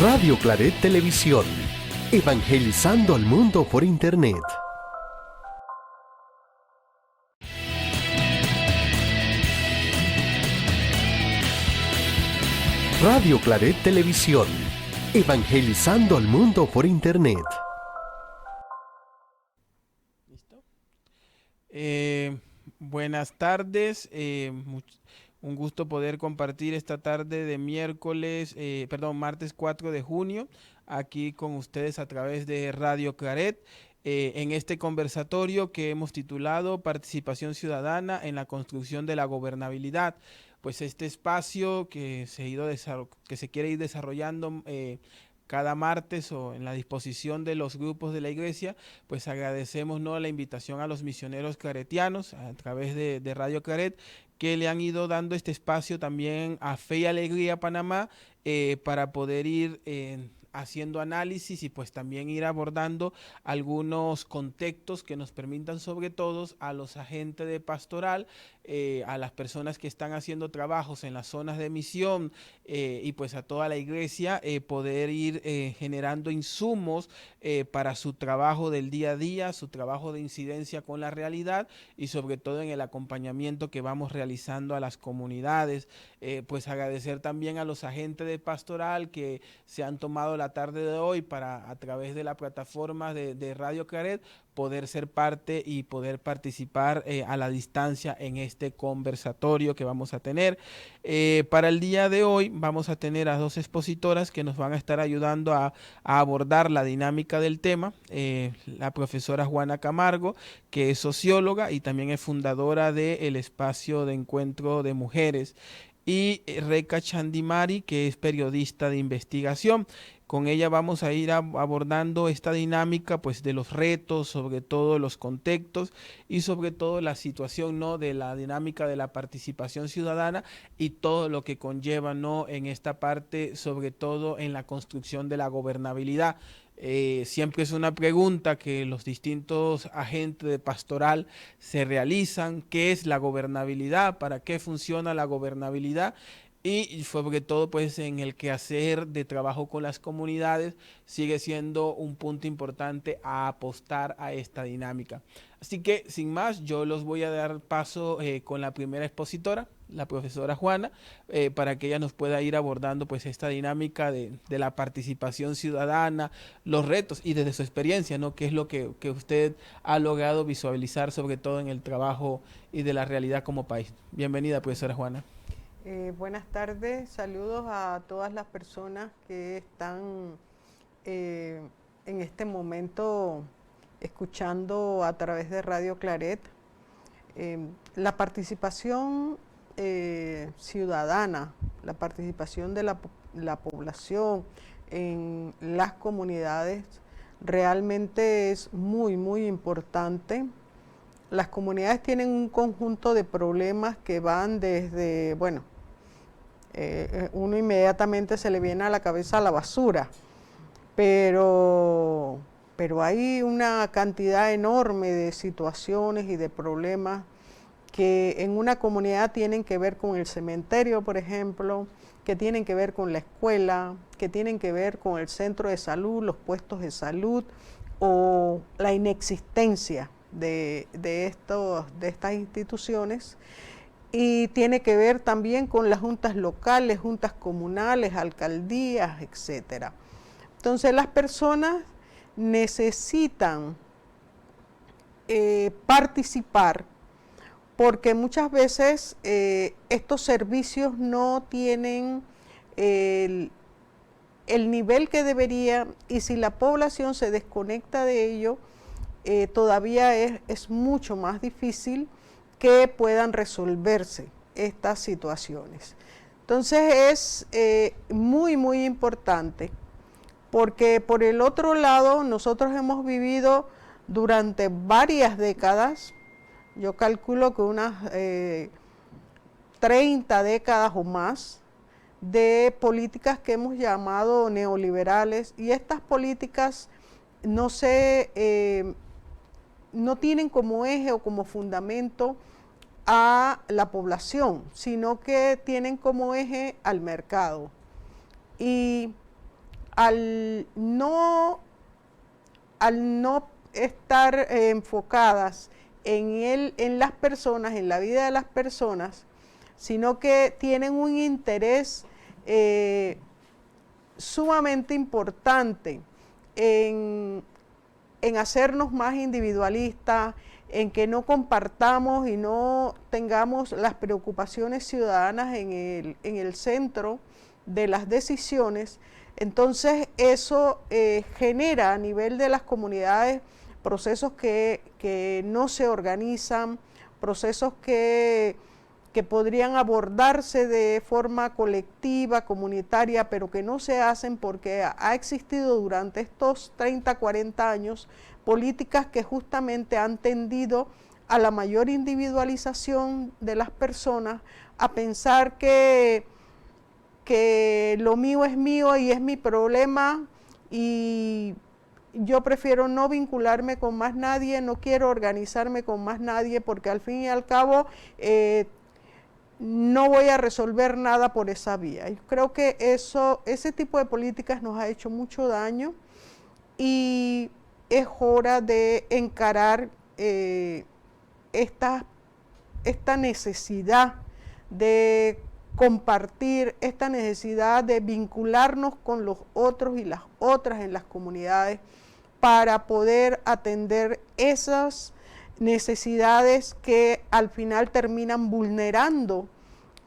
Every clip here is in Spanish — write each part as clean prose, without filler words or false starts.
Radio Claret Televisión, evangelizando al mundo por Internet. Radio Claret Televisión, evangelizando al mundo por Internet. ¿Listo? Buenas tardes, un gusto poder compartir esta tarde de martes 4 de junio, aquí con ustedes a través de Radio Claret, en este conversatorio que hemos titulado Participación Ciudadana en la Construcción de la Gobernabilidad. Pues este espacio que se quiere ir desarrollando cada martes o en la disposición de los grupos de la iglesia, pues agradecemos, ¿no?, la invitación a los misioneros claretianos a través de Radio Claret, que le han ido dando este espacio también a Fe y Alegría Panamá, para poder ir haciendo análisis y pues también ir abordando algunos contextos que nos permitan sobre todo a los agentes de pastoral, a las personas que están haciendo trabajos en las zonas de misión, y pues a toda la iglesia, poder ir generando insumos para su trabajo del día a día, su trabajo de incidencia con la realidad y sobre todo en el acompañamiento que vamos realizando a las comunidades. Pues agradecer también a los agentes de pastoral que se han tomado la tarde de hoy para, a través de la plataforma de Radio Claret, poder ser parte y poder participar a la distancia en este conversatorio que vamos a tener. Para el día de hoy vamos a tener a dos expositoras que nos van a estar ayudando a abordar la dinámica del tema. La profesora Juana Camargo, que es socióloga y también es fundadora del Espacio de Encuentro de Mujeres, y Reca Chandimari, que es periodista de investigación. Con ella vamos a ir abordando esta dinámica pues de los retos, sobre todo los contextos y sobre todo la situación, ¿no?, de la dinámica de la participación ciudadana y todo lo que conlleva, ¿no?, en esta parte, sobre todo en la construcción de la gobernabilidad. Siempre es una pregunta que los distintos agentes de pastoral se realizan: ¿qué es la gobernabilidad? ¿Para qué funciona la gobernabilidad? Y sobre todo pues en el quehacer de trabajo con las comunidades sigue siendo un punto importante a apostar a esta dinámica. Así que sin más, yo los voy a dar paso con la primera expositora, la profesora Juana, para que ella nos pueda ir abordando pues esta dinámica de la participación ciudadana, los retos y desde su experiencia, ¿no?, qué es lo que usted ha logrado visualizar sobre todo en el trabajo y de la realidad como país. Bienvenida, profesora Juana. Buenas tardes, saludos a todas las personas que están en este momento escuchando a través de Radio Claret. La participación ciudadana, la participación de la población en las comunidades realmente es muy, muy importante. Las comunidades tienen un conjunto de problemas que van desde, uno inmediatamente se le viene a la cabeza la basura, pero hay una cantidad enorme de situaciones y de problemas que en una comunidad tienen que ver con el cementerio, por ejemplo, que tienen que ver con la escuela, que tienen que ver con el centro de salud, los puestos de salud o la inexistencia de estas instituciones, y tiene que ver también con las juntas locales, juntas comunales, alcaldías, etcétera. Entonces las personas necesitan participar porque muchas veces estos servicios no tienen el nivel que debería, y si la población se desconecta de ello, todavía es mucho más difícil que puedan resolverse estas situaciones. Entonces es muy, muy importante, porque por el otro lado nosotros hemos vivido durante varias décadas, yo calculo que unas 30 décadas o más, de políticas que hemos llamado neoliberales, y estas políticas no tienen como eje o como fundamento a la población, sino que tienen como eje al mercado. Y al no estar enfocadas en las personas, en la vida de las personas, sino que tienen un interés sumamente importante en hacernos más individualistas, en que no compartamos y no tengamos las preocupaciones ciudadanas en el centro de las decisiones. Entonces eso genera a nivel de las comunidades procesos que no se organizan, procesos que podrían abordarse de forma colectiva, comunitaria, pero que no se hacen porque ha existido durante estos 30, 40 años políticas que justamente han tendido a la mayor individualización de las personas, a pensar que lo mío es mío y es mi problema y yo prefiero no vincularme con más nadie, no quiero organizarme con más nadie porque al fin y al cabo no voy a resolver nada por esa vía. Yo creo que ese tipo de políticas nos ha hecho mucho daño y es hora de encarar esta necesidad de compartir, esta necesidad de vincularnos con los otros y las otras en las comunidades para poder atender esas necesidades que al final terminan vulnerando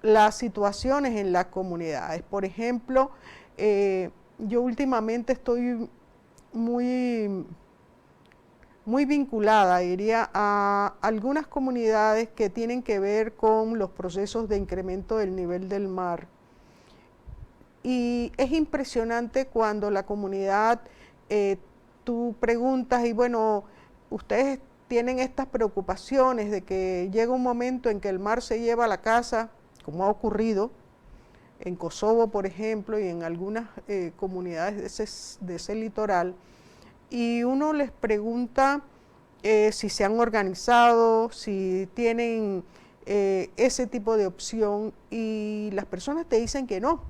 las situaciones en las comunidades. Por ejemplo, yo últimamente estoy muy vinculada, diría, a algunas comunidades que tienen que ver con los procesos de incremento del nivel del mar. Y es impresionante cuando la comunidad, tú preguntas y bueno, ustedes tienen estas preocupaciones de que llega un momento en que el mar se lleva la casa, como ha ocurrido en Kosovo, por ejemplo, y en algunas comunidades de ese litoral, y uno les pregunta si se han organizado, si tienen ese tipo de opción, y las personas te dicen que no.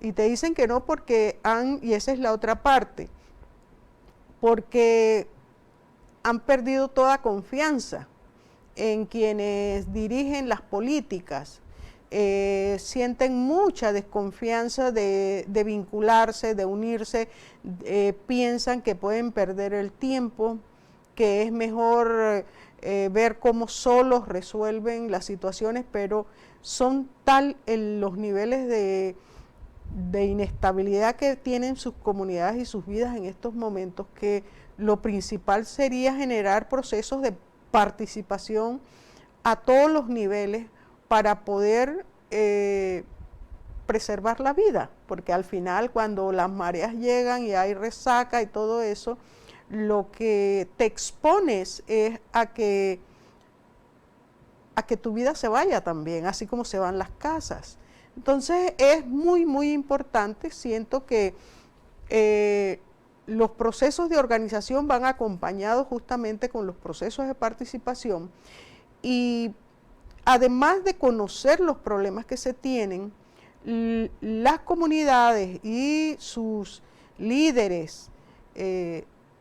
Y te dicen que no porque y esa es la otra parte, porque han perdido toda confianza en quienes dirigen las políticas. Sienten mucha desconfianza de vincularse, de unirse, piensan que pueden perder el tiempo, que es mejor ver cómo solos resuelven las situaciones, pero son tal los niveles de inestabilidad que tienen sus comunidades y sus vidas en estos momentos que lo principal sería generar procesos de participación a todos los niveles para poder preservar la vida, porque al final cuando las mareas llegan y hay resaca y todo eso, lo que te expones es a que tu vida se vaya también, así como se van las casas. Entonces es muy importante, siento que los procesos de organización van acompañados justamente con los procesos de participación y además de conocer los problemas que se tienen, las comunidades y sus líderes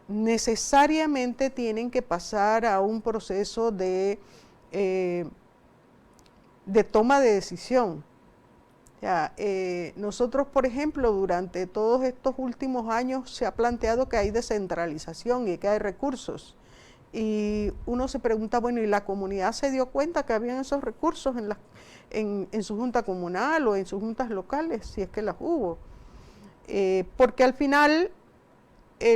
necesariamente tienen que pasar a un proceso de toma de decisión. Ya, nosotros, por ejemplo, durante todos estos últimos años se ha planteado que hay descentralización y que hay recursos. Y uno se pregunta, bueno, ¿y la comunidad se dio cuenta que habían esos recursos en su junta comunal o en sus juntas locales, si es que las hubo? Porque al final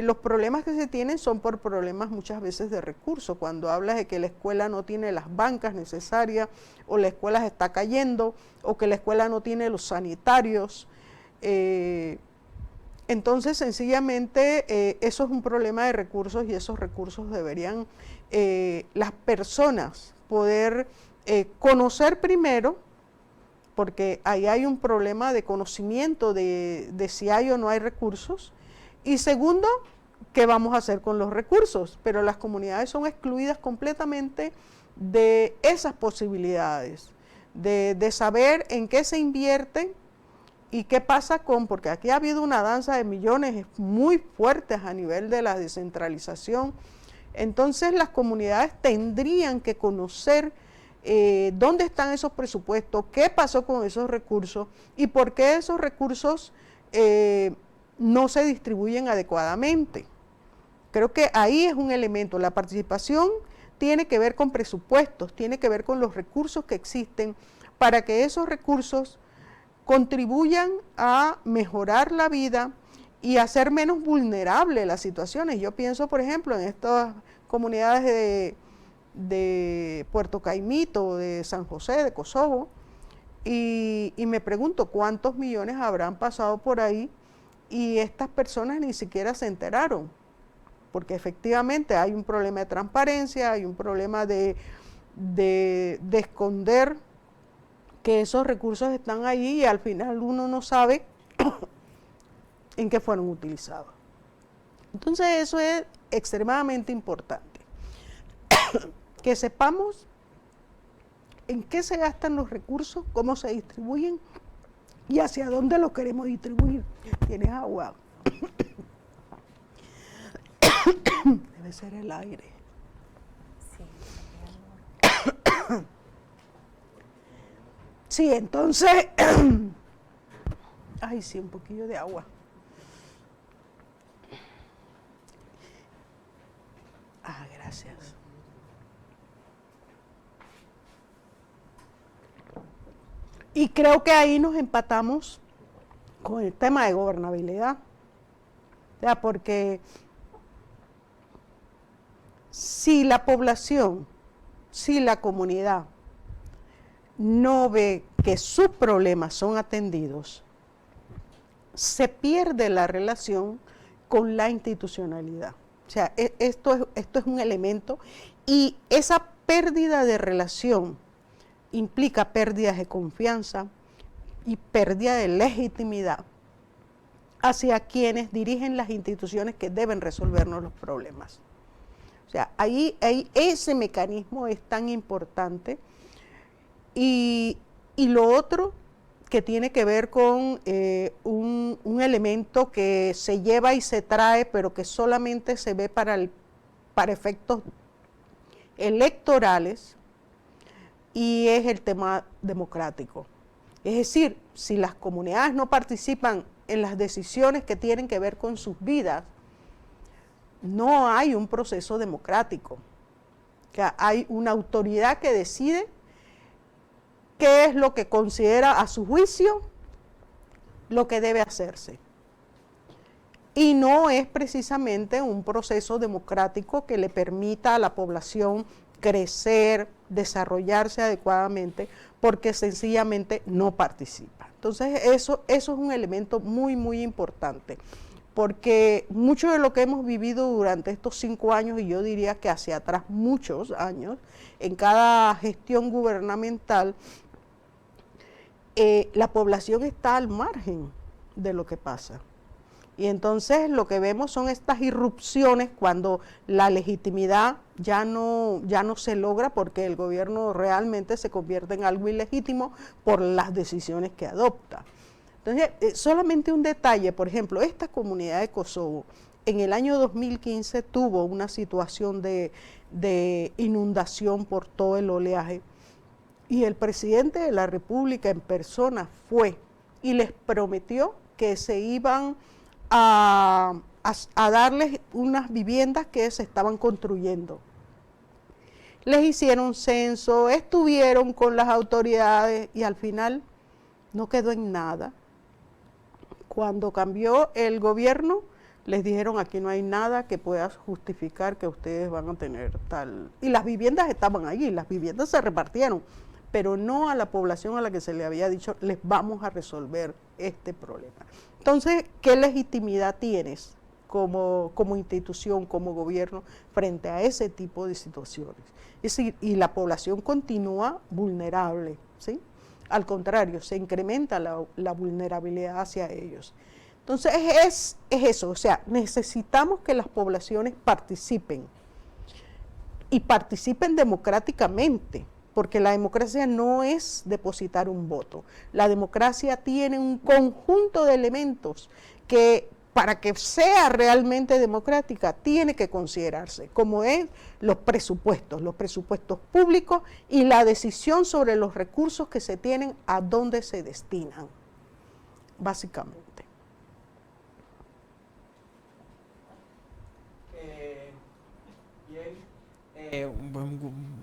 los problemas que se tienen son por problemas muchas veces de recursos. Cuando hablas de que la escuela no tiene las bancas necesarias, o la escuela se está cayendo, o que la escuela no tiene los sanitarios, entonces sencillamente eso es un problema de recursos y esos recursos deberían las personas poder conocer primero, porque ahí hay un problema de conocimiento de si hay o no hay recursos. Y segundo, ¿qué vamos a hacer con los recursos? Pero las comunidades son excluidas completamente de esas posibilidades, de saber en qué se invierte ¿Y qué pasa porque aquí ha habido una danza de millones muy fuertes a nivel de la descentralización? Entonces las comunidades tendrían que conocer dónde están esos presupuestos, qué pasó con esos recursos y por qué esos recursos no se distribuyen adecuadamente. Creo que ahí es un elemento. La participación tiene que ver con presupuestos, tiene que ver con los recursos que existen para que esos recursos contribuyan a mejorar la vida y a hacer menos vulnerables las situaciones. Yo pienso, por ejemplo, en estas comunidades de Puerto Caimito, de San José, de Kosovo, y me pregunto cuántos millones habrán pasado por ahí y estas personas ni siquiera se enteraron, porque efectivamente hay un problema de transparencia, hay un problema de esconder que esos recursos están ahí y al final uno no sabe en qué fueron utilizados. Entonces eso es extremadamente importante, que sepamos en qué se gastan los recursos, cómo se distribuyen y hacia dónde los queremos distribuir. ¿Tienes agua? Debe ser el aire. Sí, entonces, ay, sí, un poquillo de agua. Ah, gracias. Y creo que ahí nos empatamos con el tema de gobernabilidad. O sea, porque si la población, si la comunidad no ve que sus problemas son atendidos, se pierde la relación con la institucionalidad. O sea, esto es un elemento y esa pérdida de relación implica pérdidas de confianza y pérdida de legitimidad hacia quienes dirigen las instituciones que deben resolvernos los problemas. O sea, ahí ese mecanismo es tan importante. Y lo otro que tiene que ver con un elemento que se lleva y se trae, pero que solamente se ve para efectos electorales, y es el tema democrático. Es decir, si las comunidades no participan en las decisiones que tienen que ver con sus vidas, no hay un proceso democrático. O sea, hay una autoridad que decide qué es lo que considera a su juicio lo que debe hacerse. Y no es precisamente un proceso democrático que le permita a la población crecer, desarrollarse adecuadamente, porque sencillamente no participa. Entonces eso es un elemento muy, muy importante, porque mucho de lo que hemos vivido durante estos 5 años, y yo diría que hacia atrás muchos años, en cada gestión gubernamental, la población está al margen de lo que pasa. Y entonces lo que vemos son estas irrupciones cuando la legitimidad ya no se logra porque el gobierno realmente se convierte en algo ilegítimo por las decisiones que adopta. Entonces, solamente un detalle, por ejemplo, esta comunidad de Kosovo en el año 2015 tuvo una situación de inundación por todo el oleaje y el presidente de la República en persona fue y les prometió que se iban a darles unas viviendas que se estaban construyendo. Les hicieron censo, estuvieron con las autoridades y al final no quedó en nada. Cuando cambió el gobierno, les dijeron aquí no hay nada que pueda justificar que ustedes van a tener tal. Y las viviendas estaban allí, las viviendas se repartieron, pero no a la población a la que se le había dicho les vamos a resolver este problema. Entonces, ¿qué legitimidad tienes como institución, como gobierno, frente a ese tipo de situaciones? Es decir, y la población continúa vulnerable, ¿sí? Al contrario, se incrementa la vulnerabilidad hacia ellos. Entonces, es eso, o sea, necesitamos que las poblaciones participen y participen democráticamente. porque la democracia no es depositar un voto. La democracia tiene un conjunto de elementos que para que sea realmente democrática tiene que considerarse, como es los presupuestos públicos y la decisión sobre los recursos que se tienen, a dónde se destinan, básicamente.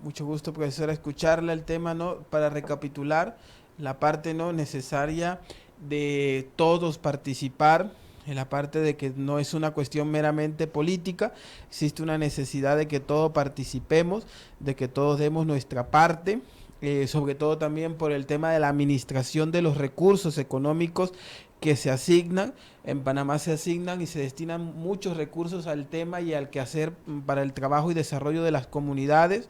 Mucho gusto, profesora, escucharla el tema, ¿no? Para recapitular la parte no necesaria de todos participar, en la parte de que no es una cuestión meramente política, existe una necesidad de que todos participemos, de que todos demos nuestra parte, sobre todo también por el tema de la administración de los recursos económicos que se asignan. En Panamá se asignan y se destinan muchos recursos al tema y al quehacer para el trabajo y desarrollo de las comunidades,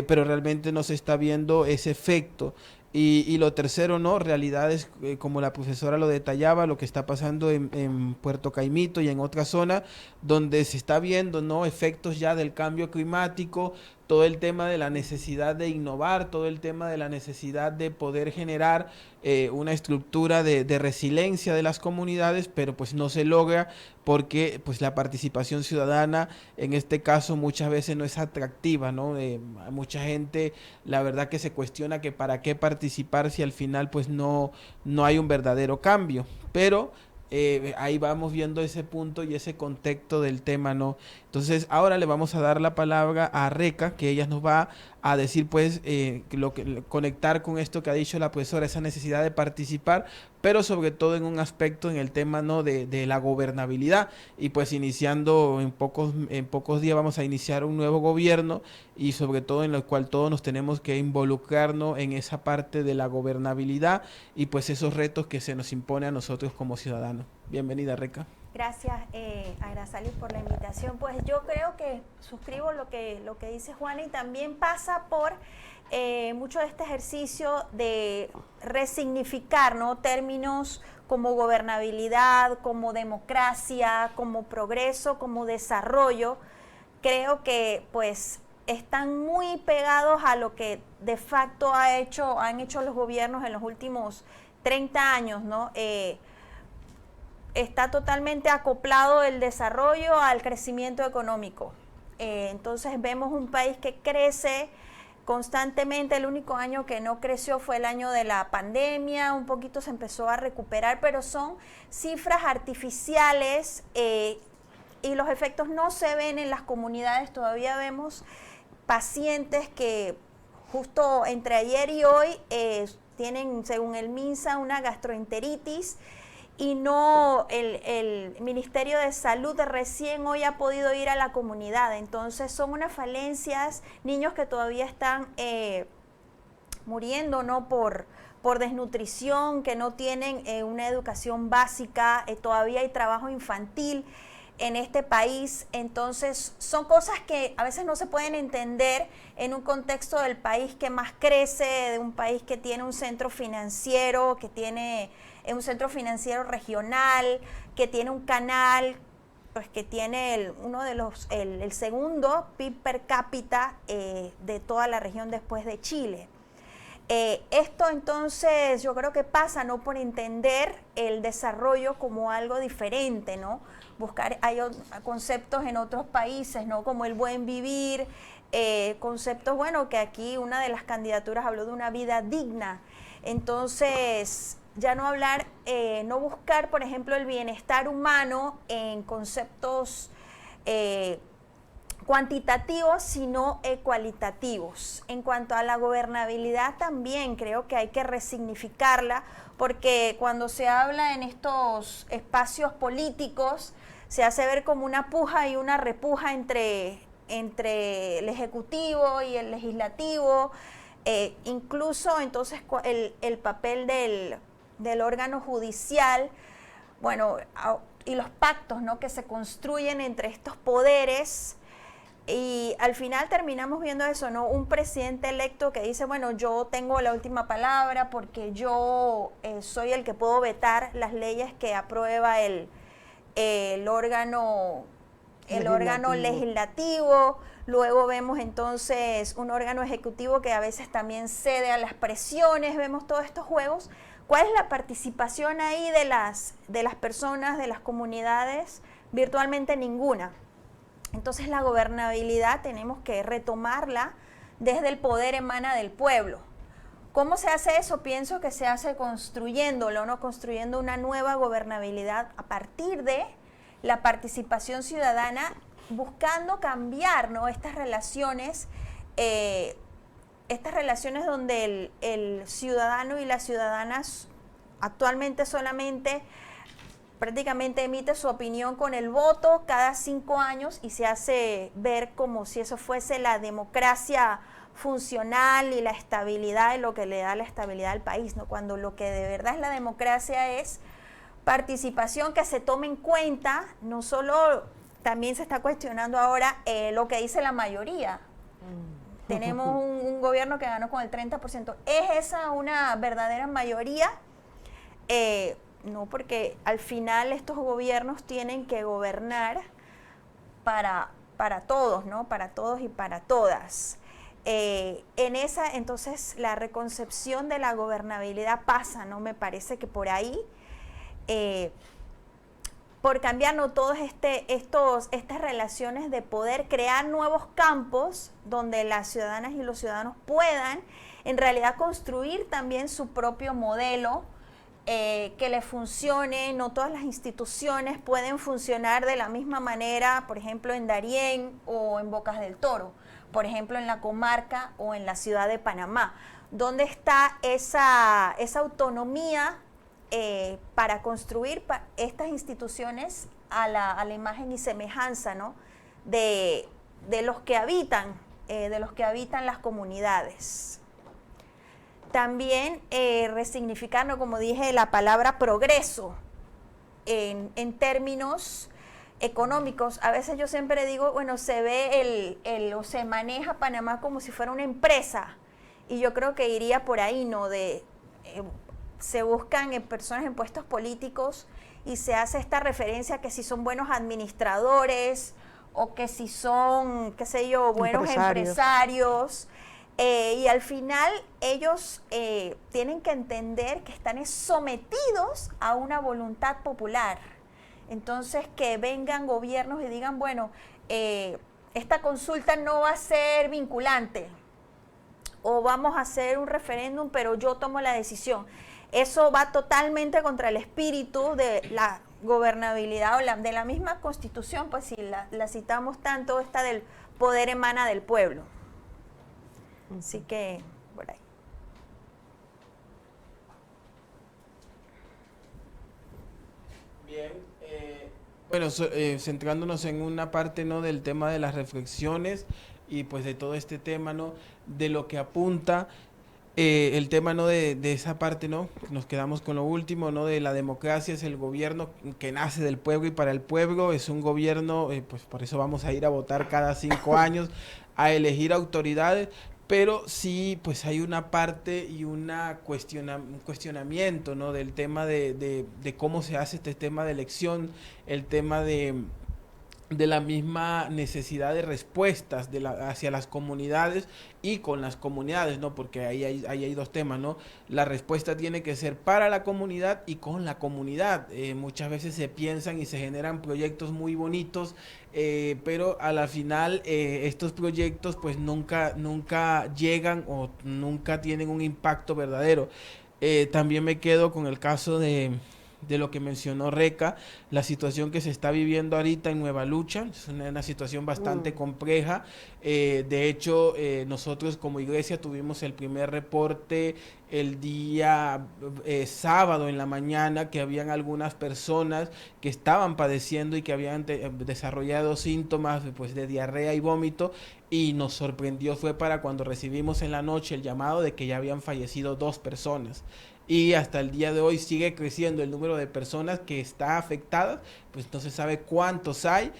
pero realmente no se está viendo ese efecto. Y lo tercero, ¿no? Realidades como la profesora lo detallaba, lo que está pasando en Puerto Caimito y en otra zona, donde se está viendo, ¿no? Efectos ya del cambio climático, todo el tema de la necesidad de innovar, todo el tema de la necesidad de poder generar una estructura de resiliencia de las comunidades, pero pues no se logra porque pues la participación ciudadana en este caso muchas veces no es atractiva, ¿no? Mucha gente la verdad que se cuestiona que para qué participar si al final pues no hay un verdadero cambio, pero ahí vamos viendo ese punto y ese contexto del tema, ¿no? Entonces ahora le vamos a dar la palabra a Reca, que ella nos va a decir pues conectar con esto que ha dicho la profesora, esa necesidad de participar, pero sobre todo en un aspecto en el tema, ¿no? de la gobernabilidad, y pues iniciando en pocos días vamos a iniciar un nuevo gobierno y sobre todo en lo cual todos nos tenemos que involucrarnos en esa parte de la gobernabilidad y pues esos retos que se nos impone a nosotros como ciudadanos. Bienvenida, Reca. Gracias, Araceli, por la invitación. Pues yo creo que suscribo lo que dice Juana, y también pasa por mucho de este ejercicio de resignificar, ¿no? Términos como gobernabilidad, como democracia, como progreso, como desarrollo. Creo que pues están muy pegados a lo que de facto han hecho los gobiernos en los últimos 30 años, ¿no? Está totalmente acoplado el desarrollo al crecimiento económico. Entonces vemos un país que crece constantemente. El único año que no creció fue el año de la pandemia, un poquito se empezó a recuperar, pero son cifras artificiales y los efectos no se ven en las comunidades. Todavía vemos pacientes que justo entre ayer y hoy tienen, según el MINSA, una gastroenteritis, y no, el Ministerio de Salud recién hoy ha podido ir a la comunidad. Entonces son unas falencias, niños que todavía están muriendo, ¿no? por desnutrición, que no tienen una educación básica, todavía hay trabajo infantil en este país. Entonces son cosas que a veces no se pueden entender en un contexto del país que más crece, de un país que tiene un centro financiero, que tiene un centro financiero regional, que tiene un canal, pues que tiene el segundo PIB per cápita de toda la región después de Chile. Esto entonces yo creo que pasa, ¿no? Por entender el desarrollo como algo diferente, ¿no? Hay conceptos en otros países, ¿no? Como el buen vivir, conceptos, bueno, que aquí una de las candidaturas habló de una vida digna. Entonces, ya no hablar, no buscar, por ejemplo, el bienestar humano en conceptos cuantitativos, sino cualitativos. En cuanto a la gobernabilidad, también creo que hay que resignificarla, porque cuando se habla en estos espacios políticos, se hace ver como una puja y una repuja entre el Ejecutivo y el Legislativo, incluso entonces el papel del órgano judicial, bueno, y los pactos, ¿no? que se construyen entre estos poderes. Y al final terminamos viendo eso, ¿no? Un presidente electo que dice, bueno, yo tengo la última palabra porque yo soy el que puedo vetar las leyes que aprueba el órgano el órgano legislativo, luego vemos entonces un órgano ejecutivo que a veces también cede a las presiones, vemos todos estos juegos. ¿Cuál es la participación ahí de las personas, de las comunidades? Virtualmente ninguna. Entonces la gobernabilidad tenemos que retomarla desde el poder emana del pueblo. ¿Cómo se hace eso? Pienso que se hace construyéndolo, ¿no? Construyendo una nueva gobernabilidad a partir de la participación ciudadana, buscando cambiar, ¿no? Estas relaciones donde el ciudadano y las ciudadanas actualmente solamente prácticamente emite su opinión con el voto cada 5 años y se hace ver como si eso fuese la democracia funcional y la estabilidad de lo que le da la estabilidad al país, ¿no? Cuando lo que de verdad es la democracia es participación que se tome en cuenta, no solo, también se está cuestionando ahora lo que dice la mayoría. Tenemos un gobierno que ganó con el 30%. ¿Es esa una verdadera mayoría? No, porque al final estos gobiernos tienen que gobernar para todos, ¿no? Para todos y para todas. Entonces, la reconcepción de la gobernabilidad pasa, ¿no? Me parece que por ahí, por cambiar, ¿no? Todas estas relaciones de poder, crear nuevos campos donde las ciudadanas y los ciudadanos puedan, en realidad, construir también su propio modelo, que le funcione. No todas las instituciones pueden funcionar de la misma manera, por ejemplo, en Darién o en Bocas del Toro, por ejemplo, en la comarca o en la ciudad de Panamá. ¿Dónde está esa autonomía para construir estas instituciones a la imagen y semejanza, ¿no? de los que habitan las comunidades? También resignificar, ¿no? Como dije, la palabra progreso en términos económicos. A veces yo siempre digo, bueno, se ve o se maneja Panamá como si fuera una empresa, y yo creo que iría por ahí, ¿no? Se buscan personas en puestos políticos y se hace esta referencia que si son buenos administradores o que si son, qué sé yo, buenos empresarios. Y al final ellos tienen que entender que están sometidos a una voluntad popular. Entonces, que vengan gobiernos y digan, bueno, esta consulta no va a ser vinculante, o vamos a hacer un referéndum, pero yo tomo la decisión. Eso va totalmente contra el espíritu de la gobernabilidad o de la misma Constitución, pues si la citamos tanto, esta del poder emana del pueblo. Así que, por ahí. Bien. Bueno, centrándonos en una parte, ¿no? Del tema de las reflexiones y pues de todo este tema, ¿no? De lo que apunta el tema, ¿no? De esa parte, ¿no? Nos quedamos con lo último, ¿no? De la democracia, es el gobierno que nace del pueblo y para el pueblo, es un gobierno, pues por eso vamos a ir a votar cada 5 años, a elegir autoridades. Pero sí, pues hay una parte y un cuestionamiento, ¿no? Del tema de cómo se hace este tema de elección, el tema de la misma necesidad de respuestas hacia las comunidades y con las comunidades, ¿no? Porque ahí hay 2 temas, ¿no? La respuesta tiene que ser para la comunidad y con la comunidad. Muchas veces se piensan y se generan proyectos muy bonitos, pero a la final estos proyectos pues nunca llegan o nunca tienen un impacto verdadero. También me quedo con el caso de lo que mencionó Reca, la situación que se está viviendo ahorita en Nueva Lucha, es una situación bastante compleja. De hecho, nosotros como iglesia tuvimos el primer reporte el día sábado en la mañana, que habían algunas personas que estaban padeciendo y que habían desarrollado síntomas pues, de diarrea y vómito, y nos sorprendió fue para cuando recibimos en la noche el llamado de que ya habían fallecido 2 personas. Y hasta el día de hoy sigue creciendo el número de personas que está afectadas, pues no se sabe cuántos hay,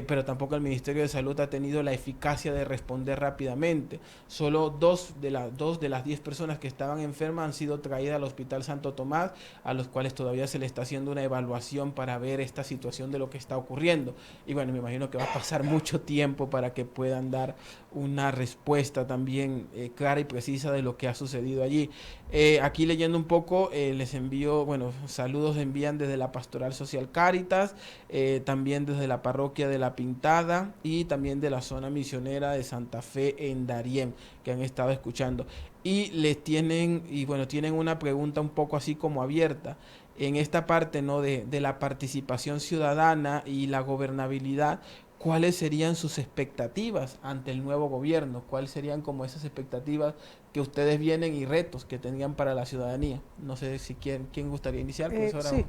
pero tampoco el Ministerio de Salud ha tenido la eficacia de responder rápidamente. Solo dos de las 10 personas que estaban enfermas han sido traídas al Hospital Santo Tomás, a los cuales todavía se le está haciendo una evaluación para ver esta situación de lo que está ocurriendo. Y bueno, me imagino que va a pasar mucho tiempo para que puedan dar una respuesta también clara y precisa de lo que ha sucedido allí. Aquí leyendo un poco, les envío, bueno, saludos envían desde la Pastoral Social Cáritas, también desde la Parroquia de La Pintada y también de la zona misionera de Santa Fe en Darién, que han estado escuchando. Y tienen una pregunta un poco así como abierta. En esta parte, ¿no?, de la participación ciudadana y la gobernabilidad, ¿cuáles serían sus expectativas ante el nuevo gobierno? ¿Cuáles serían como esas expectativas que ustedes vienen y retos que tenían para la ciudadanía? No sé si quién gustaría iniciar, profesora. Sí.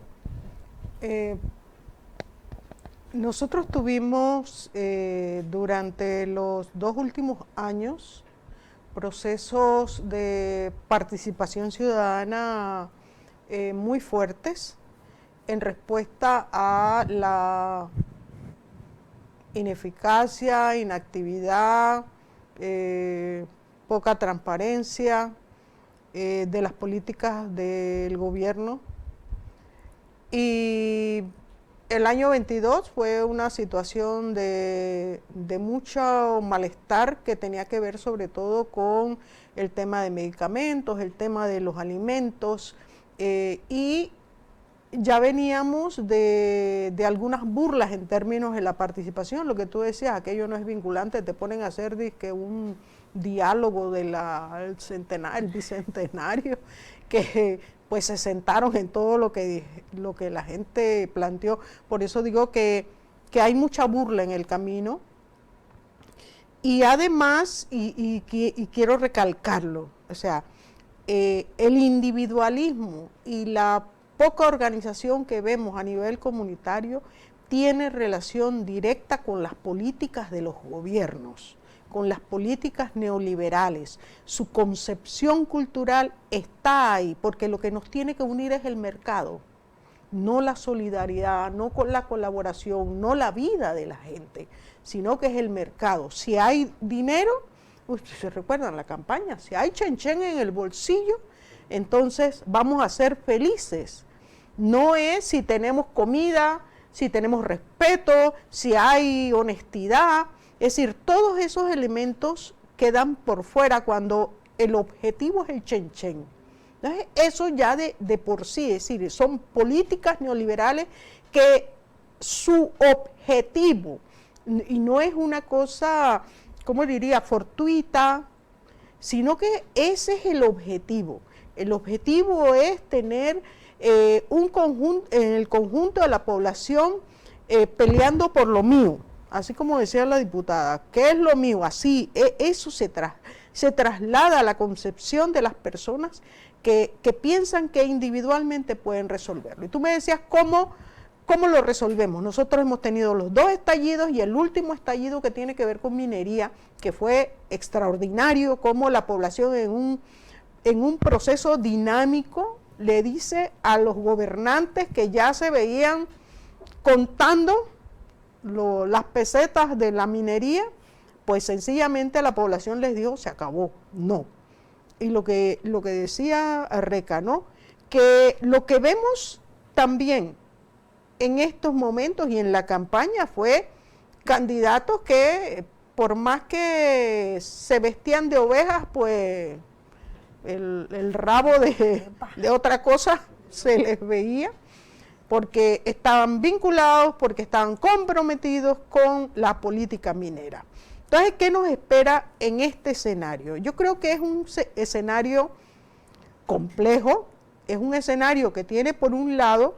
Nosotros tuvimos durante los 2 últimos años procesos de participación ciudadana muy fuertes en respuesta a la ineficacia, inactividad, poca transparencia de las políticas del gobierno. Y el año 22 fue una situación de mucho malestar que tenía que ver sobre todo con el tema de medicamentos, el tema de los alimentos, y ya veníamos de algunas burlas en términos de la participación, lo que tú decías, aquello no es vinculante, te ponen a hacer un diálogo del bicentenario, que pues se sentaron en todo lo que la gente planteó. Por eso digo que hay mucha burla en el camino. Y además, y quiero recalcarlo, o sea, el individualismo y la poca organización que vemos a nivel comunitario tiene relación directa con las políticas de los gobiernos, con las políticas neoliberales. Su concepción cultural está ahí, porque lo que nos tiene que unir es el mercado, no la solidaridad, no con la colaboración, no la vida de la gente, sino que es el mercado. Si hay dinero, se recuerdan la campaña, si hay chenchen en el bolsillo, entonces vamos a ser felices. No es si tenemos comida, si tenemos respeto, si hay honestidad. Es decir, todos esos elementos quedan por fuera cuando el objetivo es el chenchen. Entonces, eso ya de por sí, es decir, son políticas neoliberales que su objetivo, y no es una cosa, ¿cómo diría?, fortuita, sino que ese es el objetivo. El objetivo es tener en el conjunto de la población peleando por lo mío, así como decía la diputada, ¿qué es lo mío? Así, eso se traslada a la concepción de las personas que piensan que individualmente pueden resolverlo. Y tú me decías, ¿cómo lo resolvemos? Nosotros hemos tenido los 2 estallidos y el último estallido que tiene que ver con minería, que fue extraordinario, como la población en un proceso dinámico le dice a los gobernantes que ya se veían contando las pesetas de la minería, pues sencillamente la población les dijo, se acabó, no. Y lo que decía Reca, ¿no?, que lo que vemos también en estos momentos y en la campaña fue candidatos que por más que se vestían de ovejas, pues el rabo de otra cosa se les veía, porque estaban vinculados, porque estaban comprometidos con la política minera. Entonces, ¿qué nos espera en este escenario? Yo creo que es un escenario complejo, es un escenario que tiene por un lado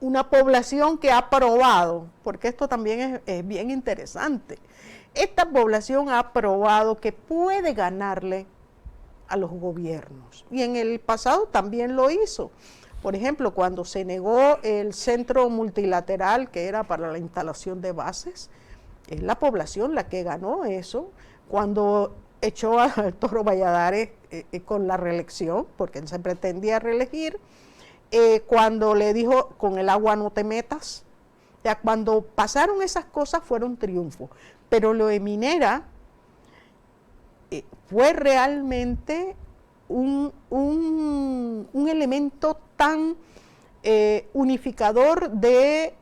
una población que ha probado, porque esto también es bien interesante, esta población ha probado que puede ganarle a los gobiernos, y en el pasado también lo hizo. Por ejemplo, cuando se negó el centro multilateral, que era para la instalación de bases, es la población la que ganó eso. Cuando echó al Toro Valladares con la reelección, porque él se pretendía reelegir, cuando le dijo, con el agua no te metas, sea, cuando pasaron esas cosas fueron triunfos, pero lo de Minera fue realmente un elemento tan unificador de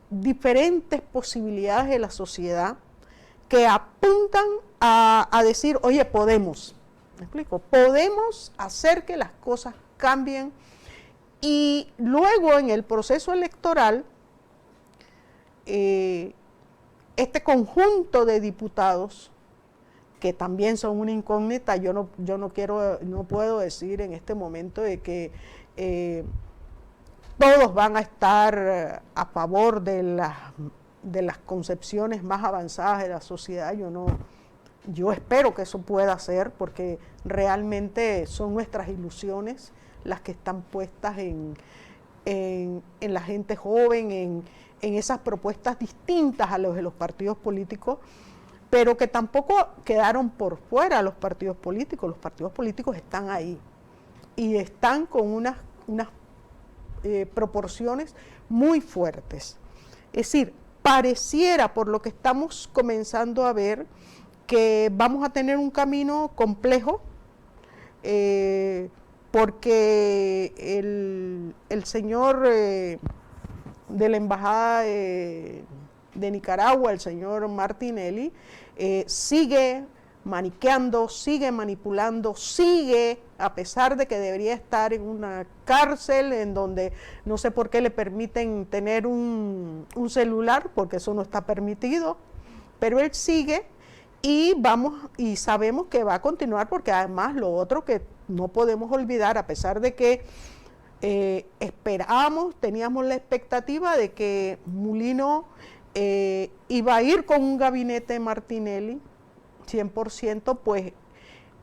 diferentes posibilidades de la sociedad que apuntan a decir, oye, podemos, ¿me explico? Podemos hacer que las cosas cambien, y luego en el proceso electoral, este conjunto de diputados, que también son una incógnita, yo no puedo decir en este momento de que todos van a estar a favor de las concepciones más avanzadas de la sociedad. Yo espero que eso pueda ser, porque realmente son nuestras ilusiones las que están puestas en la gente joven, en esas propuestas distintas a las de los partidos políticos, pero que tampoco quedaron por fuera los partidos políticos. Los partidos políticos están ahí y están con unas proporciones muy fuertes. Es decir, pareciera, por lo que estamos comenzando a ver, que vamos a tener un camino complejo, porque el señor de la Embajada de Nicaragua, el señor Martinelli, sigue maniqueando, sigue manipulando, sigue, a pesar de que debería estar en una cárcel en donde no sé por qué le permiten tener un celular, porque eso no está permitido, pero él sigue y sabemos que va a continuar, porque además lo otro que no podemos olvidar, a pesar de que teníamos la expectativa de que Mulino iba a ir con un gabinete de Martinelli, 100%, pues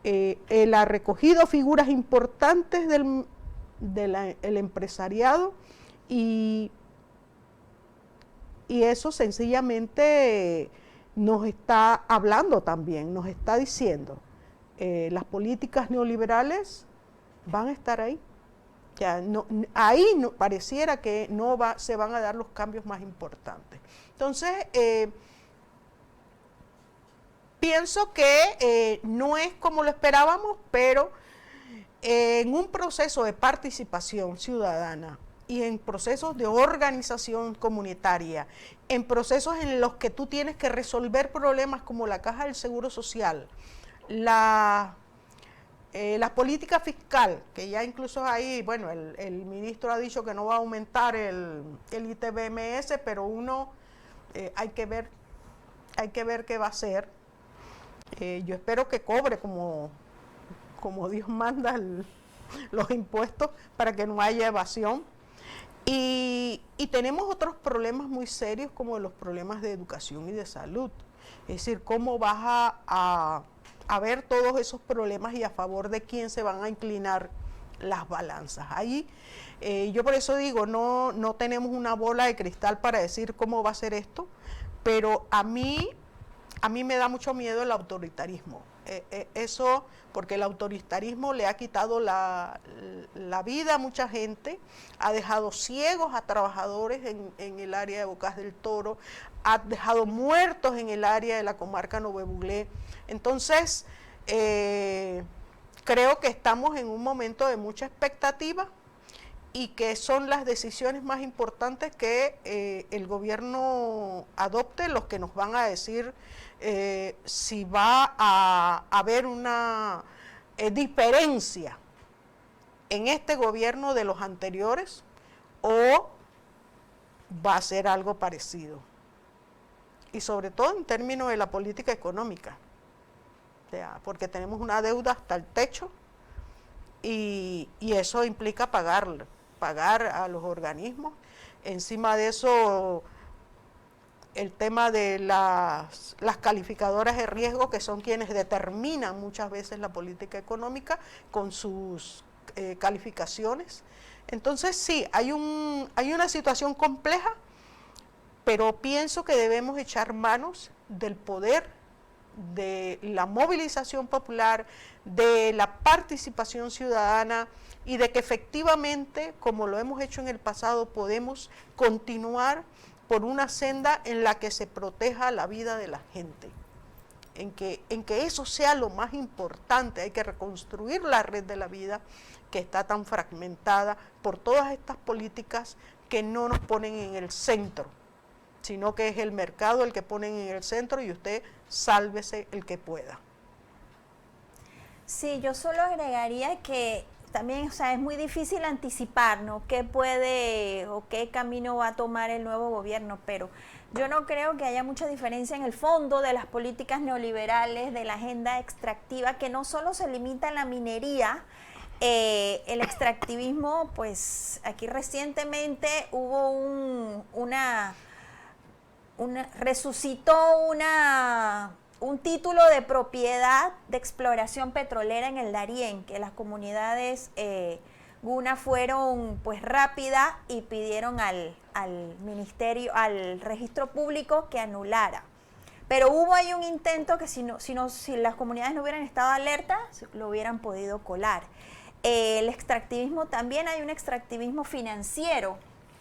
él ha recogido figuras importantes del empresariado, y eso sencillamente nos está hablando también, nos está diciendo, las políticas neoliberales van a estar ahí. Ya, pareciera que se van a dar los cambios más importantes. Entonces, pienso que no es como lo esperábamos, pero en un proceso de participación ciudadana y en procesos de organización comunitaria, en procesos en los que tú tienes que resolver problemas como la Caja del Seguro Social, la política fiscal, que ya incluso ahí, bueno, el ministro ha dicho que no va a aumentar el ITBMS, pero hay que ver qué va a hacer. Yo espero que cobre como Dios manda los impuestos, para que no haya evasión. Y tenemos otros problemas muy serios, como los problemas de educación y de salud. Es decir, cómo vas a ver todos esos problemas y a favor de quién se van a inclinar las balanzas. Ahí, yo por eso digo, no tenemos una bola de cristal para decir cómo va a ser esto, pero a mí me da mucho miedo el autoritarismo. Eso, porque el autoritarismo le ha quitado la vida a mucha gente, ha dejado ciegos a trabajadores en el área de Bocas del Toro, ha dejado muertos en el área de la comarca Nové Buglé. Entonces, creo que estamos en un momento de mucha expectativa, y que son las decisiones más importantes que el gobierno adopte los que nos van a decir si va a haber una diferencia en este gobierno de los anteriores, o va a ser algo parecido. Y sobre todo en términos de la política económica, o sea, porque tenemos una deuda hasta el techo, y eso implica pagar a los organismos. Encima de eso, el tema de las calificadoras de riesgo, que son quienes determinan muchas veces la política económica con sus calificaciones. Entonces sí, hay una situación compleja, pero pienso que debemos echar manos del poder, de la movilización popular, de la participación ciudadana, y de que efectivamente, como lo hemos hecho en el pasado, podemos continuar por una senda en la que se proteja la vida de la gente, en que eso sea lo más importante. Hay que reconstruir la red de la vida que está tan fragmentada por todas estas políticas que no nos ponen en el centro, sino que es el mercado el que ponen en el centro y usted sálvese el que pueda. Sí, yo solo agregaría que también, o sea, es muy difícil anticipar, ¿no?, qué puede o qué camino va a tomar el nuevo gobierno, pero yo no creo que haya mucha diferencia en el fondo de las políticas neoliberales, de la agenda extractiva, que no solo se limita a la minería. El extractivismo, pues aquí recientemente hubo resucitó un título de propiedad de exploración petrolera en el Darién, que las comunidades Guna fueron pues rápidas y pidieron al ministerio, al registro público, que anulara. Pero hubo ahí un intento que si las comunidades no hubieran estado alertas, lo hubieran podido colar. El extractivismo también, hay un extractivismo financiero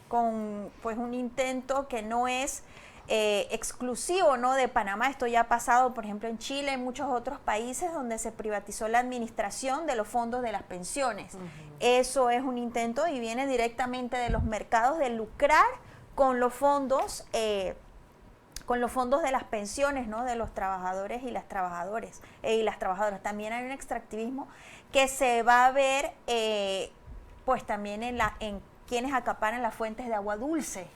con pues un intento que no es exclusivo, ¿no?, de Panamá. Esto ya ha pasado, por ejemplo, en Chile, en muchos otros países donde se privatizó la administración de los fondos de las pensiones. Eso es un intento y viene directamente de los mercados, de lucrar con los fondos de las pensiones, ¿no?, de los trabajadores y las trabajadoras. También hay un extractivismo que se va a ver pues también en quienes acaparan las fuentes de agua dulce.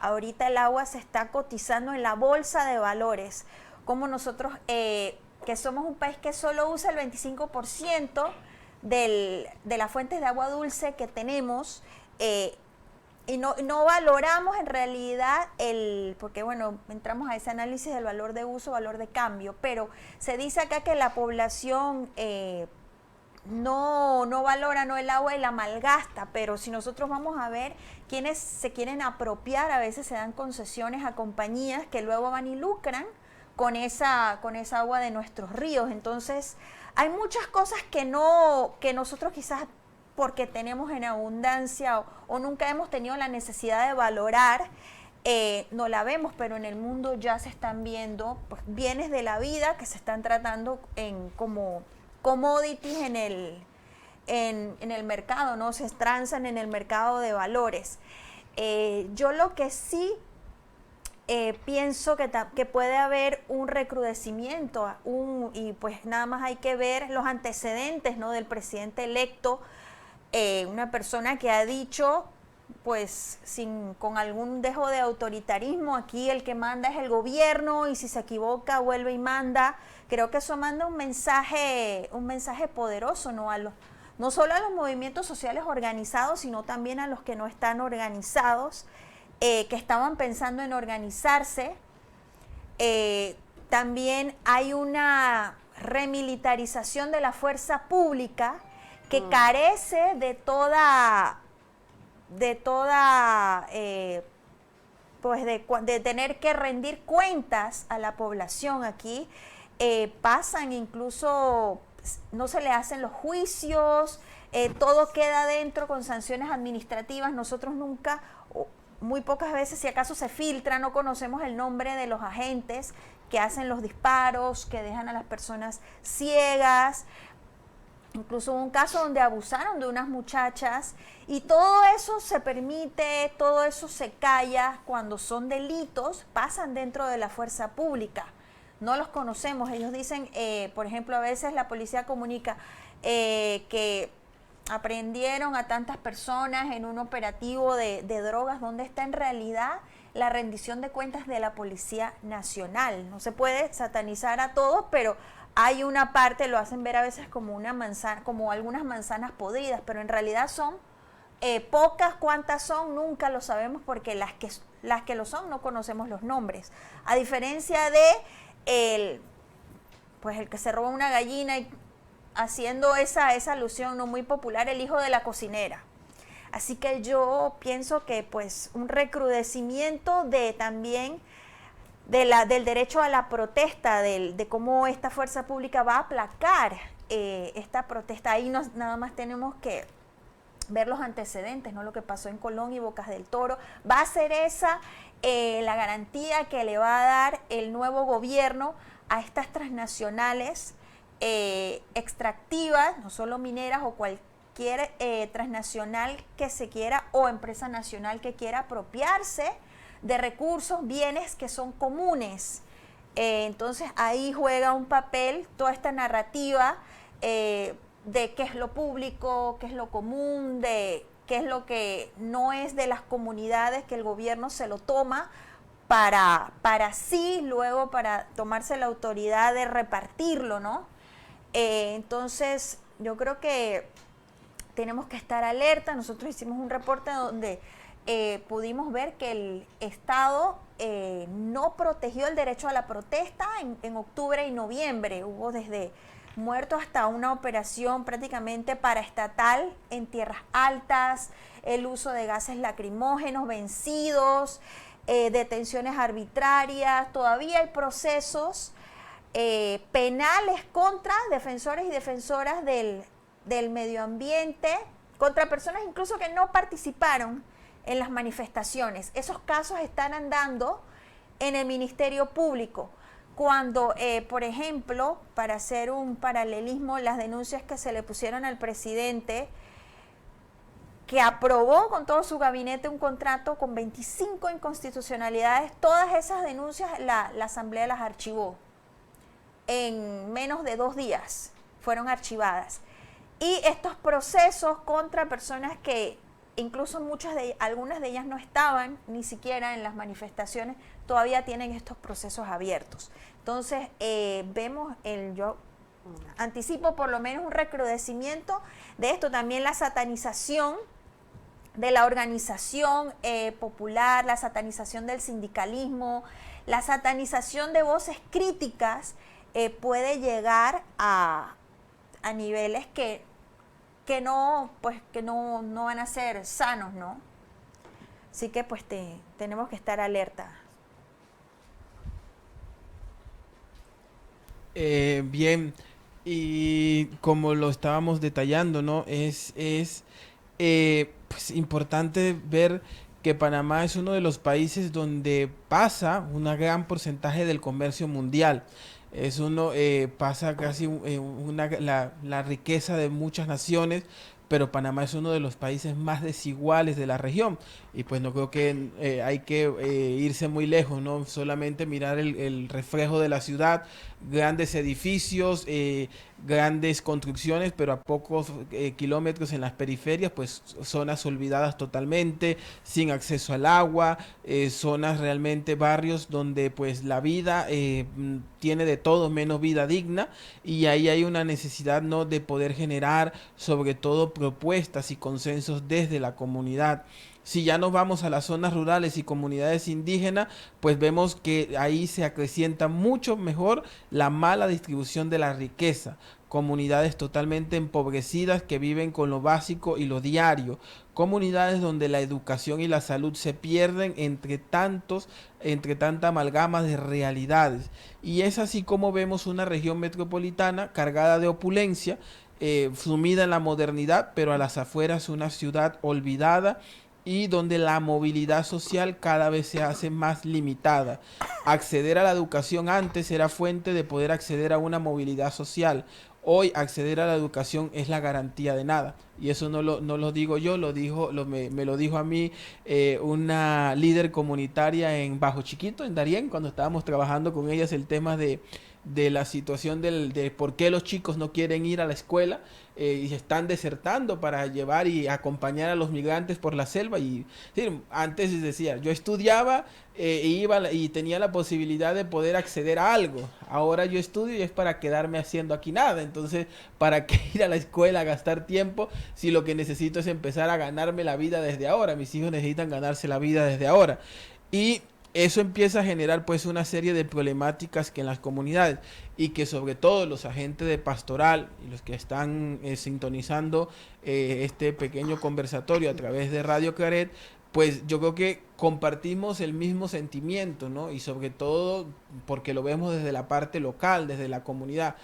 Ahorita el agua se está cotizando en la bolsa de valores. Como nosotros, que somos un país que solo usa el 25% de las fuentes de agua dulce que tenemos, y no valoramos en realidad porque bueno, entramos a ese análisis del valor de uso, valor de cambio, pero se dice acá que la población no valora, no, el agua y la malgasta, pero si nosotros vamos a ver quienes se quieren apropiar, a veces se dan concesiones a compañías que luego van y lucran con esa agua de nuestros ríos. Entonces hay muchas cosas que nosotros quizás porque tenemos en abundancia o nunca hemos tenido la necesidad de valorar, no la vemos, pero en el mundo ya se están viendo pues bienes de la vida que se están tratando como commodities en el mercado, ¿no? Se transan en el mercado de valores. Yo lo que sí pienso que puede haber un recrudecimiento, y pues nada más hay que ver los antecedentes, ¿no?, del presidente electo, una persona que ha dicho, pues con algún dejo de autoritarismo, aquí el que manda es el gobierno y si se equivoca vuelve y manda. Creo que eso manda un mensaje poderoso, ¿no?, no solo a los movimientos sociales organizados, sino también a los que no están organizados, que estaban pensando en organizarse. También hay una remilitarización de la fuerza pública que carece de tener que rendir cuentas a la población. Aquí pasan incluso, no se le hacen los juicios, todo queda dentro con sanciones administrativas. Nosotros nunca, muy pocas veces, si acaso se filtra, no conocemos el nombre de los agentes que hacen los disparos, que dejan a las personas ciegas. Incluso hubo un caso donde abusaron de unas muchachas y todo eso se permite, todo eso se calla cuando son delitos, pasan dentro de la fuerza pública. No los conocemos, ellos dicen, por ejemplo, a veces la policía comunica que aprendieron a tantas personas en un operativo de drogas. ¿Dónde está en realidad la rendición de cuentas de la Policía Nacional? No se puede satanizar a todos, pero hay una parte, lo hacen ver a veces como una manzana, como algunas manzanas podridas, pero en realidad son pocas. ¿Cuántas son? Nunca lo sabemos, porque las que lo son no conocemos los nombres. A diferencia de el que se roba una gallina, y haciendo esa alusión no muy popular, el hijo de la cocinera. Así que yo pienso que pues un recrudecimiento también del derecho a la protesta, de cómo esta fuerza pública va a aplacar esta protesta. Ahí nada más tenemos que ver los antecedentes, ¿no? Lo que pasó en Colón y Bocas del Toro. Va a ser esa la garantía que le va a dar el nuevo gobierno a estas transnacionales extractivas, no solo mineras o cualquier transnacional que se quiera o empresa nacional que quiera apropiarse de recursos, bienes que son comunes. Entonces ahí juega un papel toda esta narrativa de qué es lo público, qué es lo común, de qué es lo que no es de las comunidades, que el gobierno se lo toma para sí, luego para tomarse la autoridad de repartirlo, ¿no? Entonces yo creo que tenemos que estar alerta. Nosotros hicimos un reporte donde pudimos ver que el Estado no protegió el derecho a la protesta en octubre y noviembre. Hubo desde muertos hasta una operación prácticamente paraestatal en tierras altas, el uso de gases lacrimógenos vencidos, detenciones arbitrarias. Todavía hay procesos penales contra defensores y defensoras del medio ambiente, contra personas incluso que no participaron en las manifestaciones. Esos casos están andando en el Ministerio Público. Cuando, por ejemplo, para hacer un paralelismo, las denuncias que se le pusieron al presidente, que aprobó con todo su gabinete un contrato con 25 inconstitucionalidades, todas esas denuncias la Asamblea las archivó. En menos de 2 días fueron archivadas. Y estos procesos contra personas que incluso algunas de ellas no estaban ni siquiera en las manifestaciones, todavía tienen estos procesos abiertos. Entonces, vemos, yo anticipo por lo menos un recrudecimiento de esto, también la satanización de la organización popular, la satanización del sindicalismo, la satanización de voces críticas puede llegar a niveles que no van a ser sanos, ¿no? Así que pues tenemos que estar alerta. Bien, y como lo estábamos detallando, ¿no? Es pues importante ver que Panamá es uno de los países donde pasa un gran porcentaje del comercio mundial. Pasa casi la riqueza de muchas naciones, pero Panamá es uno de los países más desiguales de la región. Y pues no creo que hay que irse muy lejos, ¿no? Solamente mirar el reflejo de la ciudad, grandes edificios, grandes construcciones, pero a pocos kilómetros en las periferias, pues zonas olvidadas totalmente, sin acceso al agua, zonas realmente, barrios donde pues la vida tiene de todo menos vida digna, y ahí hay una necesidad, ¿no?, de poder generar sobre todo propuestas y consensos desde la comunidad. Si ya nos vamos a las zonas rurales y comunidades indígenas, pues vemos que ahí se acrecienta mucho mejor la mala distribución de la riqueza. Comunidades totalmente empobrecidas que viven con lo básico y lo diario. Comunidades donde la educación y la salud se pierden entre tanta amalgama de realidades. Y es así como vemos una región metropolitana cargada de opulencia, sumida en la modernidad, pero a las afueras una ciudad olvidada, y donde la movilidad social cada vez se hace más limitada. Acceder a la educación antes era fuente de poder acceder a una movilidad social. Hoy acceder a la educación es la garantía de nada. Y eso no lo digo yo, me lo dijo a mí una líder comunitaria en Bajo Chiquito, en Darién, cuando estábamos trabajando con ellas el tema de la situación de por qué los chicos no quieren ir a la escuela y están desertando para llevar y acompañar a los migrantes por la selva. Y sí, antes decía, yo estudiaba, iba y tenía la posibilidad de poder acceder a algo. Ahora yo estudio y es para quedarme haciendo aquí nada. Entonces, ¿para qué ir a la escuela a gastar tiempo si lo que necesito es empezar a ganarme la vida desde ahora? Mis hijos necesitan ganarse la vida desde ahora. Y eso empieza a generar pues una serie de problemáticas que en las comunidades, y que sobre todo los agentes de pastoral y los que están sintonizando este pequeño conversatorio a través de Radio Claret, pues yo creo que compartimos el mismo sentimiento, ¿no? Y sobre todo porque lo vemos desde la parte local, desde la comunidad.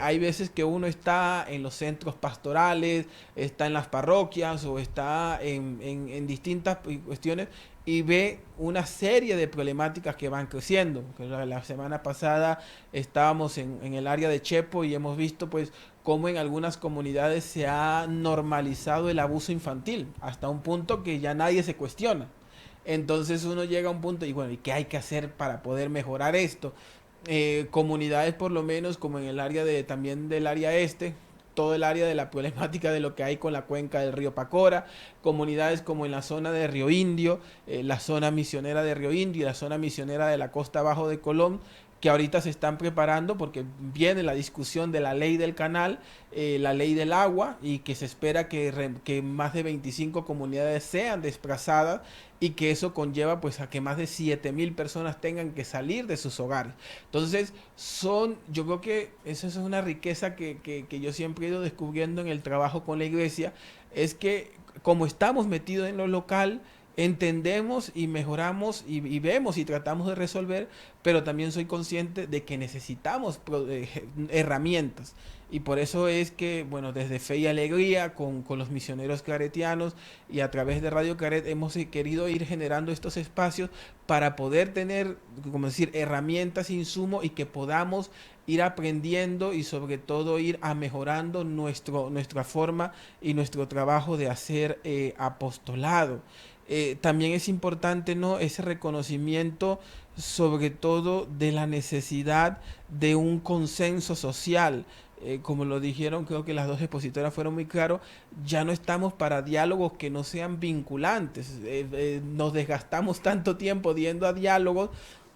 Hay veces que uno está en los centros pastorales, está en las parroquias o está en distintas cuestiones y ve una serie de problemáticas que van creciendo. La semana pasada estábamos en el área de Chepo y hemos visto pues cómo en algunas comunidades se ha normalizado el abuso infantil hasta un punto que ya nadie se cuestiona. Entonces uno llega a un punto y bueno, ¿y qué hay que hacer para poder mejorar esto? Comunidades por lo menos como en el área de también del área este, todo el área de la problemática de lo que hay con la cuenca del río Pacora, comunidades como en la zona de Río Indio, la zona misionera de Río Indio y la zona misionera de la costa abajo de Colón, que ahorita se están preparando porque viene la discusión de la ley del canal, la ley del agua, y que se espera que más de 25 comunidades sean desplazadas y que eso conlleva pues a que más de 7,000 personas tengan que salir de sus hogares. Entonces yo creo que eso es una riqueza que yo siempre he ido descubriendo en el trabajo con la iglesia, es que como estamos metidos en lo local, entendemos y mejoramos y vemos y tratamos de resolver, pero también soy consciente de que necesitamos herramientas. Y por eso es que, bueno, desde Fe y Alegría, con los misioneros claretianos y a través de Radio Claret, hemos querido ir generando estos espacios para poder tener, como decir, herramientas, insumos y que podamos ir aprendiendo y sobre todo ir a mejorando nuestra forma y nuestro trabajo de hacer apostolado. También es importante, ¿no?, ese reconocimiento sobre todo de la necesidad de un consenso social. Como lo dijeron, creo que las dos expositoras fueron muy claros, ya no estamos para diálogos que no sean vinculantes. Nos desgastamos tanto tiempo yendo a diálogos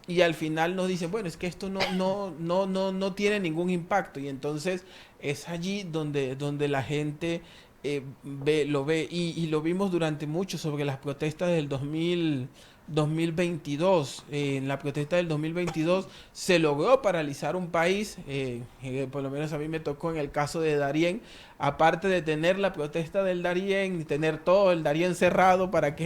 y al final nos dicen, bueno, es que esto no tiene ningún impacto, y entonces es allí donde la gente lo ve, y lo vimos durante mucho sobre las protestas del 2022. En la protesta del 2022 se logró paralizar un país, por lo menos a mí me tocó en el caso de Darién, aparte de tener la protesta del Darién y tener todo el Darién cerrado para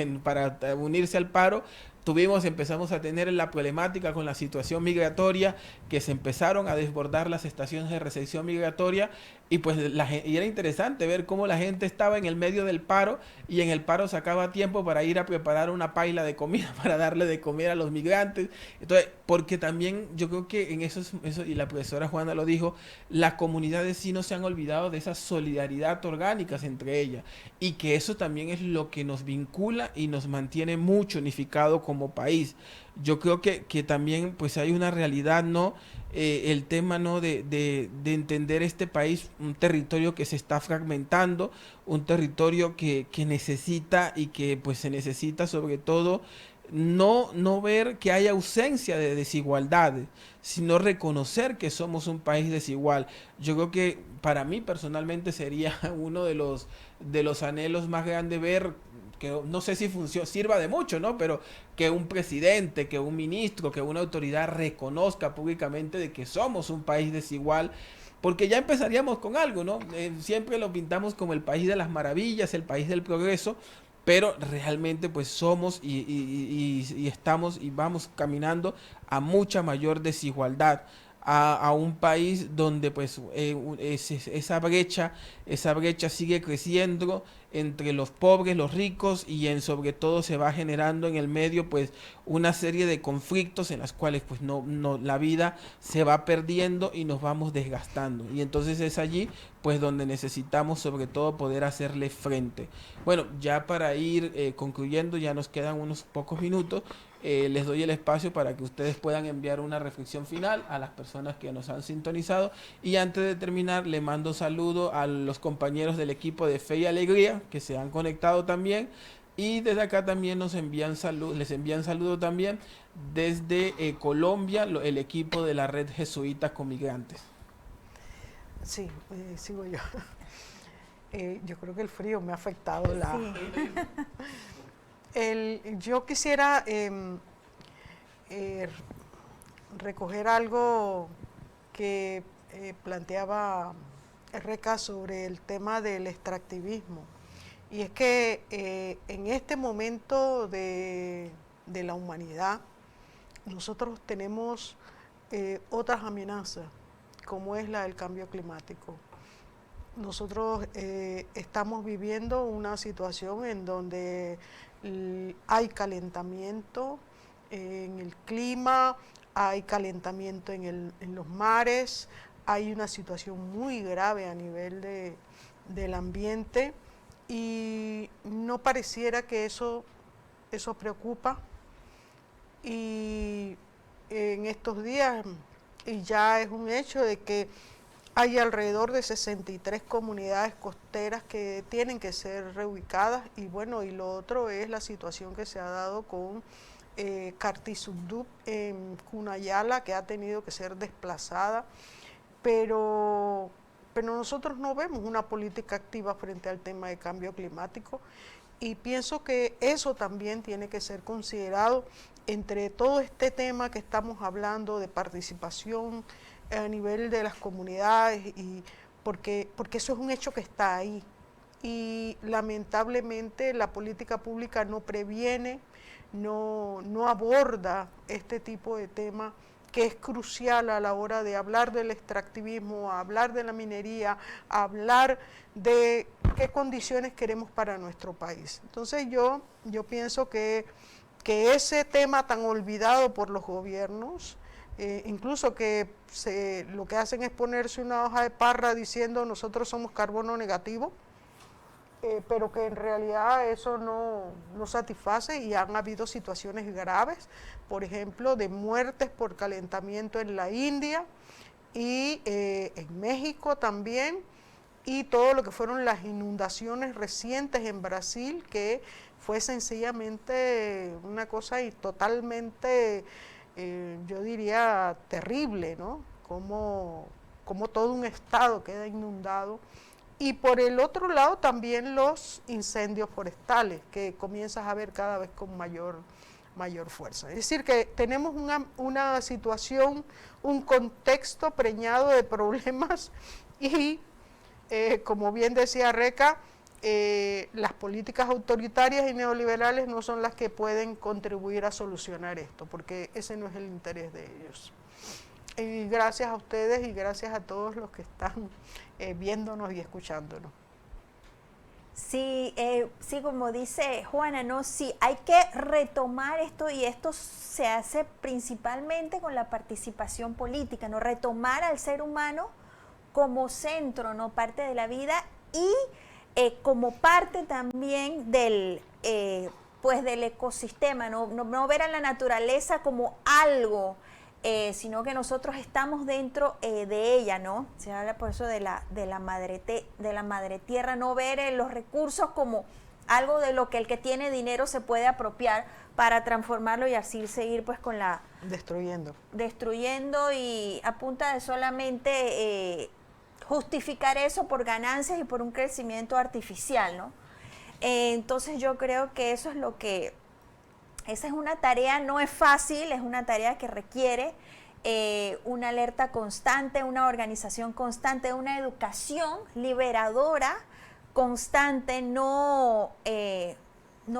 unirse al paro, empezamos a tener la problemática con la situación migratoria, que se empezaron a desbordar las estaciones de recepción migratoria, y pues y era interesante ver cómo la gente estaba en el medio del paro y en el paro sacaba tiempo para ir a preparar una paila de comida para darle de comer a los migrantes. Entonces, porque también yo creo que en eso, y la profesora Juana lo dijo, las comunidades sí no se han olvidado de esa solidaridad orgánica entre ellas, y que eso también es lo que nos vincula y nos mantiene mucho unificado como país. Yo creo que también pues hay una realidad, ¿no? El tema, ¿no?, de entender este país, un territorio que se está fragmentando, un territorio que necesita, y que pues se necesita sobre todo no ver que hay ausencia de desigualdades, sino reconocer que somos un país desigual. Yo creo que para mí personalmente sería uno de los anhelos más grandes ver, que no sé si sirva de mucho, ¿no?, pero que un presidente, que un ministro, que una autoridad reconozca públicamente de que somos un país desigual, porque ya empezaríamos con algo, ¿no? Siempre lo pintamos como el país de las maravillas, el país del progreso, pero realmente pues somos y estamos y vamos caminando a mucha mayor desigualdad, a un país donde pues esa brecha sigue creciendo entre los pobres, los ricos, y sobre todo se va generando en el medio pues una serie de conflictos en las cuales pues la vida se va perdiendo y nos vamos desgastando, y entonces es allí pues donde necesitamos sobre todo poder hacerle frente. Bueno, ya para ir concluyendo, ya nos quedan unos pocos minutos. Les doy el espacio para que ustedes puedan enviar una reflexión final a las personas que nos han sintonizado, y antes de terminar le mando saludo a los compañeros del equipo de Fe y Alegría que se han conectado también, y desde acá también les envían saludo también desde Colombia, el equipo de la Red Jesuita con Migrantes. Sí, sigo yo. Yo creo que el frío me ha afectado yo quisiera recoger algo que planteaba Reca sobre el tema del extractivismo, y es que en este momento de la humanidad nosotros tenemos otras amenazas, como es la del cambio climático. Nosotros estamos viviendo una situación en donde hay calentamiento en el clima, hay calentamiento en los mares, hay una situación muy grave a nivel del ambiente y no pareciera que eso preocupa. Y en estos días, y ya es un hecho de que hay alrededor de 63 comunidades costeras que tienen que ser reubicadas, y bueno, y lo otro es la situación que se ha dado con Cartizudub en Cunayala, que ha tenido que ser desplazada, pero nosotros no vemos una política activa frente al tema de cambio climático, y pienso que eso también tiene que ser considerado entre todo este tema que estamos hablando de participación a nivel de las comunidades, y porque eso es un hecho que está ahí, y lamentablemente la política pública no previene, no aborda este tipo de tema que es crucial a la hora de hablar del extractivismo, hablar de la minería, hablar de qué condiciones queremos para nuestro país. Entonces yo pienso que ese tema tan olvidado por los gobiernos, incluso que lo que hacen es ponerse una hoja de parra diciendo nosotros somos carbono negativo, pero que en realidad eso no satisface, y han habido situaciones graves, por ejemplo, de muertes por calentamiento en la India y en México también, y todo lo que fueron las inundaciones recientes en Brasil, que fue sencillamente una cosa y totalmente, yo diría, terrible, ¿no? Como todo un estado queda inundado. Y por el otro lado también los incendios forestales, que comienzas a ver cada vez con mayor fuerza. Es decir, que tenemos una situación, un contexto preñado de problemas, y como bien decía Reca, las políticas autoritarias y neoliberales no son las que pueden contribuir a solucionar esto, porque ese no es el interés de ellos. Y gracias a ustedes y gracias a todos los que están viéndonos y escuchándonos. Sí, sí, como dice Juana, ¿no? Sí, hay que retomar esto, y esto se hace principalmente con la participación política, ¿no? Retomar al ser humano como centro, ¿no? Parte de la vida, y como parte también del ecosistema, no ver a la naturaleza como algo, sino que nosotros estamos dentro de ella, ¿no? Se habla por eso de la madre tierra, no ver los recursos como algo de lo que el que tiene dinero se puede apropiar para transformarlo y así seguir pues con la... Destruyendo, y a punta de solamente justificar eso por ganancias y por un crecimiento artificial, ¿no? Entonces yo creo que eso es lo que... Esa es una tarea, no es fácil, es una tarea que requiere una alerta constante, una organización constante, una educación liberadora constante, no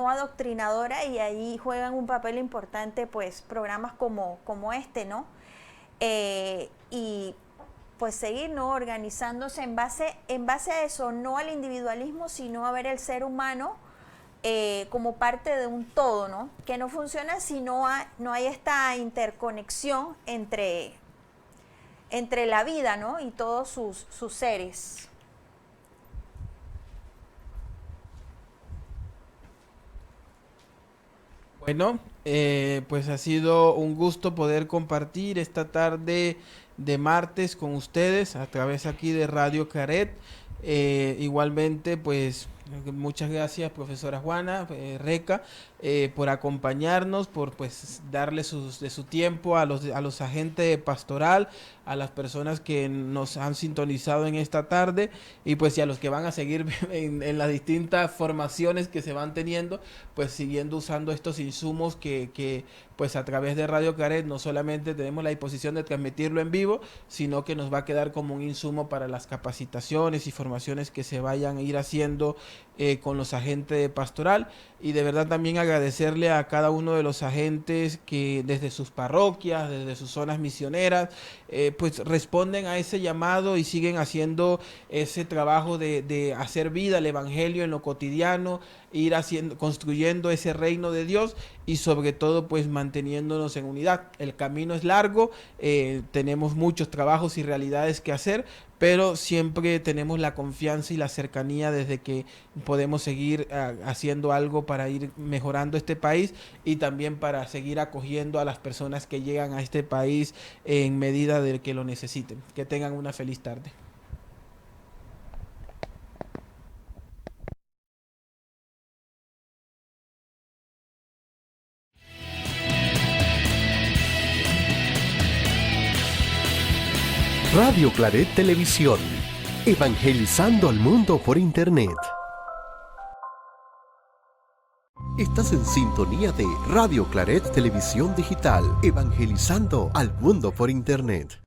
adoctrinadora, y ahí juegan un papel importante pues programas como este, ¿no? Y pues seguir, ¿no? Organizándose en base a eso, no al individualismo, sino a ver el ser humano como parte de un todo, ¿no? Que no funciona si no hay esta interconexión entre la vida, ¿no? Y todos sus seres. Bueno, pues ha sido un gusto poder compartir esta tarde de martes con ustedes a través aquí de Radio Claret. Igualmente, pues muchas gracias, profesora Juana, Reca, por acompañarnos, por pues darle de su tiempo a los agentes pastoral, a las personas que nos han sintonizado en esta tarde, y pues y a los que van a seguir en las distintas formaciones que se van teniendo, pues siguiendo usando estos insumos que pues a través de Radio Claret no solamente tenemos la disposición de transmitirlo en vivo, sino que nos va a quedar como un insumo para las capacitaciones y formaciones que se vayan a ir haciendo con los agentes de pastoral, y de verdad también agradecerle a cada uno de los agentes que desde sus parroquias, desde sus zonas misioneras, pues responden a ese llamado y siguen haciendo ese trabajo de hacer vida el evangelio en lo cotidiano, ir haciendo, construyendo ese reino de Dios y sobre todo pues manteniéndonos en unidad. El camino es largo, tenemos muchos trabajos y realidades que hacer, pero siempre tenemos la confianza y la cercanía desde que podemos seguir haciendo algo para ir mejorando este país y también para seguir acogiendo a las personas que llegan a este país en medida de que lo necesiten. Que tengan una feliz tarde. Radio Claret Televisión, evangelizando al mundo por Internet. Estás en sintonía de Radio Claret Televisión Digital, evangelizando al mundo por Internet.